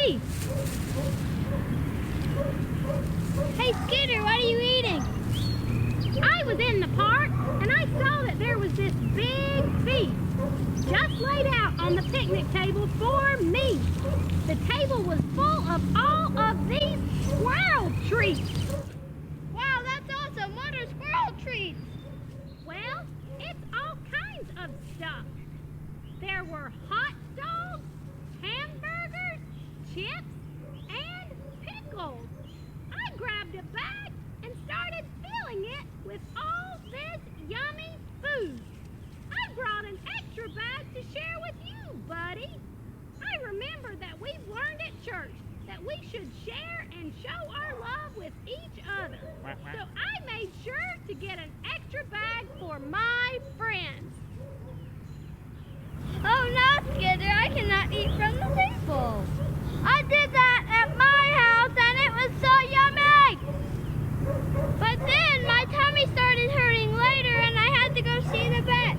Buddy! Hey, Skidder, what are you eating? I was in the park, and I saw that there was this big feast just laid out on the picnic table for me. The table was full of all of these squirrel treats. Wow, that's awesome. What are squirrel treats? Well, it's all kinds of stuff. There were hot dogs, hamburgers, chips, and pickles. I grabbed a bag and started filling it with all this yummy food. I brought an extra bag to share with you, buddy. I remember that we've learned at church that we should share and show our love with each other. So I made sure to get an extra bag for my friends. Oh no, Skidder, I cannot eat from the table. I did that at my house and it was so yummy. But then my tummy started hurting later and I had to go see the vet.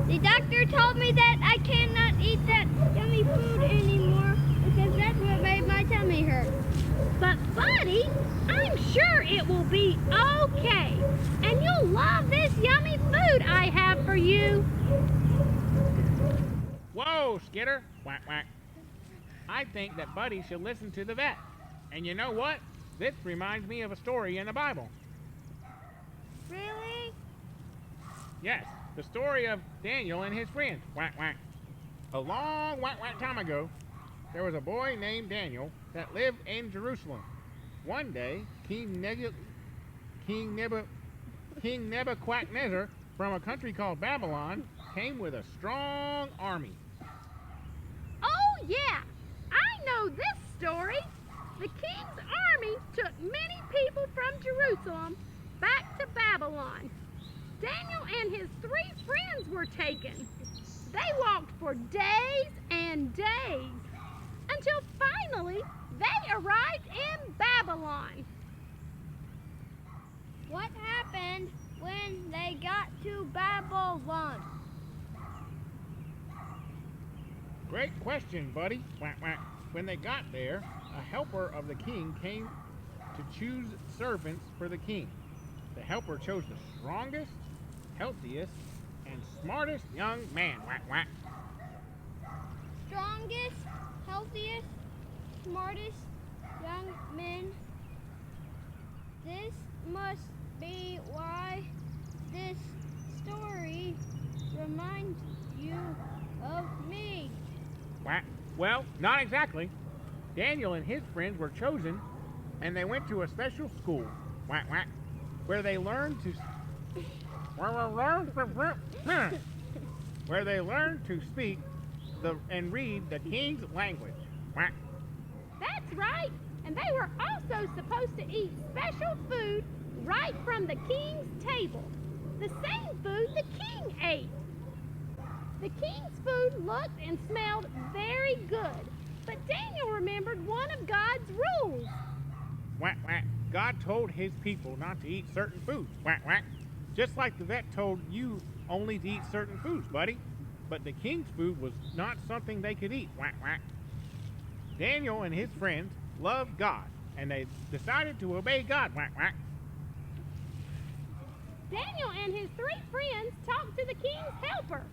The doctor told me that I cannot eat that yummy food anymore because that's what made my tummy hurt. But buddy, I'm sure it will be okay. And you'll love this yummy food I have for you. Whoa, Skidder. Quack, quack. I think that Buddy should listen to the vet. And you know what? This reminds me of a story in the Bible. Really? Yes, the story of Daniel and his friends. Quack, quack. A long time ago, there was a boy named Daniel that lived in Jerusalem. One day, King Nebuchadnezzar from a country called Babylon came with a strong army. Oh yeah, I know this story. The king's army took many people from Jerusalem back to Babylon. Daniel and his 3 friends were taken. They walked for days and days until finally they arrived in Babylon. What happened when they got to Babylon? Great question, buddy. Quack, quack. When they got there, a helper of the king came to choose servants for the king. The helper chose the strongest, healthiest, and smartest young man. Quack, quack. Strongest, healthiest, smartest young men. This must be why this story reminds you of me. Quack. Well, not exactly. Daniel and his friends were chosen, and they went to a special school, quack, quack, where they learned to speak and read the king's language. Quack. That's right, and they were also supposed to eat special food right from the king's table, the same food the king ate. The king's food looked and smelled very good, but Daniel remembered one of God's rules. Quack, quack. God told his people not to eat certain foods. Quack, quack. Just like the vet told you only to eat certain foods, buddy. But the king's food was not something they could eat. Quack, quack. Daniel and his friends loved God, and they decided to obey God. Quack, quack. Daniel and his 3 friends talked to the king's helper.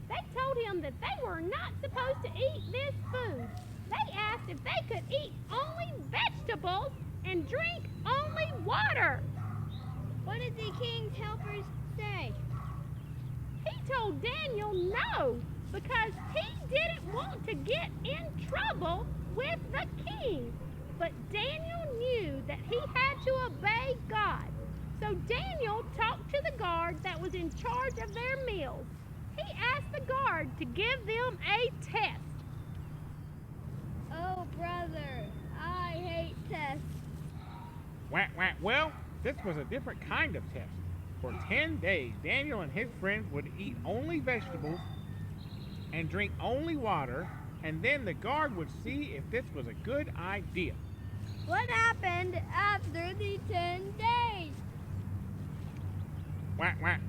They told him that they were not supposed to eat this food. They asked if they could eat only vegetables and drink only water. What did the king's helpers say? He told Daniel no, because he didn't want to get in trouble with the king. But Daniel knew that he had to obey God. So Daniel talked to the guard that was in charge of their meals. He asked the guard to give them a test. Oh, brother, I hate tests. Quack, quack. Well, this was a different kind of test. For 10 days, Daniel and his friends would eat only vegetables and drink only water, and then the guard would see if this was a good idea. What happened after the 10 days? Quack, quack.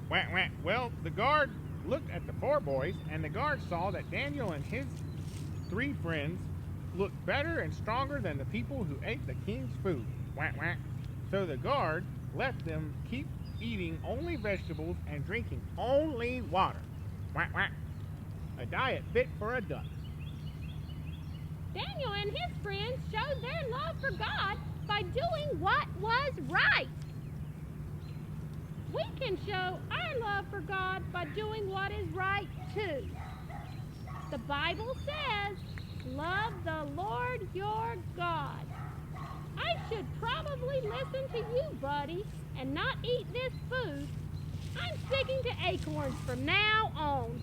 Quack, quack. Well, the guard looked at the 4 boys, and the guard saw that Daniel and his three friends looked better and stronger than the people who ate the king's food. Quack, quack. So the guard let them keep eating only vegetables and drinking only water. Quack, quack. A diet fit for a duck. Daniel and his friends showed their love for God by doing what was right. We can show our love for God by doing what is right too. The Bible says, love the Lord your God. I should probably listen to you, buddy, and not eat this food. I'm sticking to acorns from now on.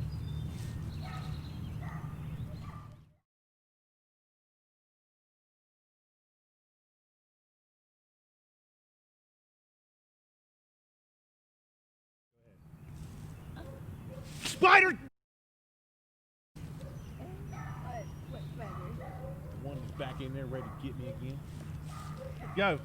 Spider! What better? The one that's back in there ready to get me again. Go.